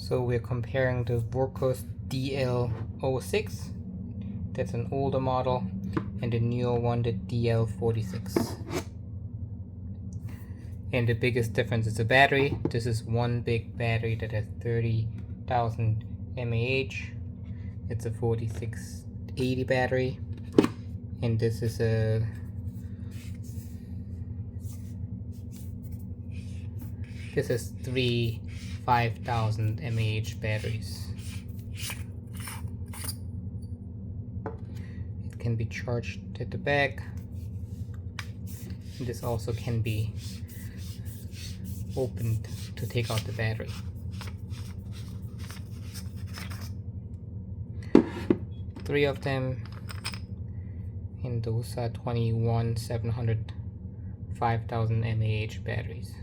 So we're comparing the Wurkkos DL06, that's an older model, and the newer one, the DL46. And the biggest difference is the battery. This is one big battery that has 30,000 mAh. It's a 4680 battery, and this is a three 5,000 mAh batteries. It can be charged at the back. This also can be opened to take out the battery. Three of them, and those are 21,700 5,000 mAh batteries.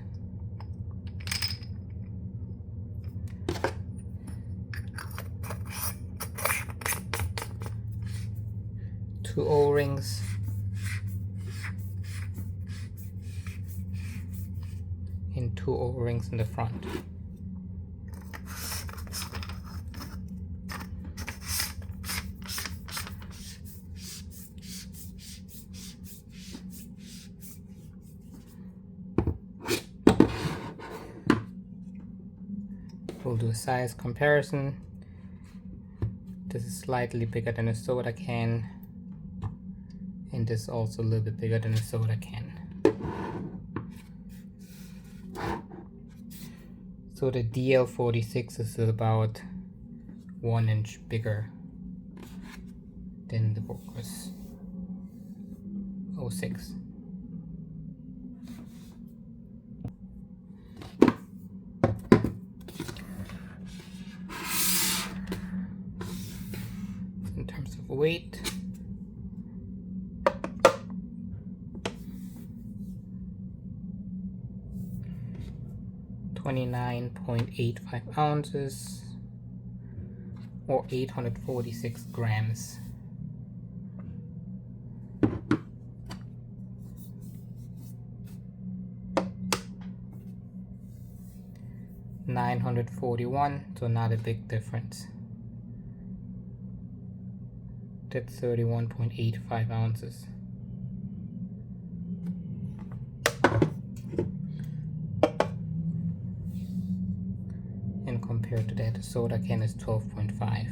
Two O-rings, and two O-rings in the front. We'll do a size comparison. This is slightly bigger than a soda can, and this is also a little bit bigger than a soda can. So the DL46 is about 1 inch bigger than the Wurkkos 06. In terms of weight, .85 ounces or 846 grams. $941, so not a big difference. That's 31.85 ounces. And compared to that, the soda can is 12.5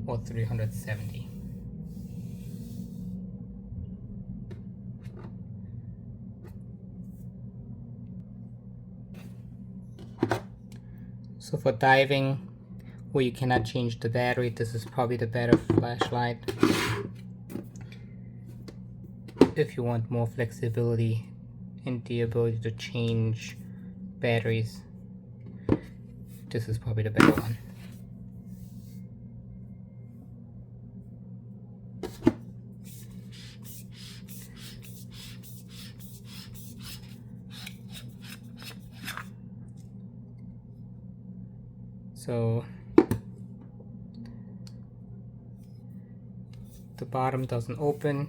or 370. So for diving, where you cannot change the battery, this is probably the better flashlight. If you want more flexibility and the ability to change batteries, this is probably the better one. So the bottom doesn't open,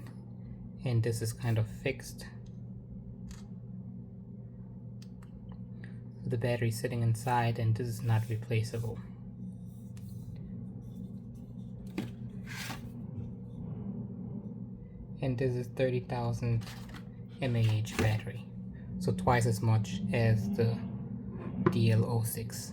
and this is kind of fixed. The battery is sitting inside, and this is not replaceable. And this is 30,000 mAh battery, so twice as much as the DL06.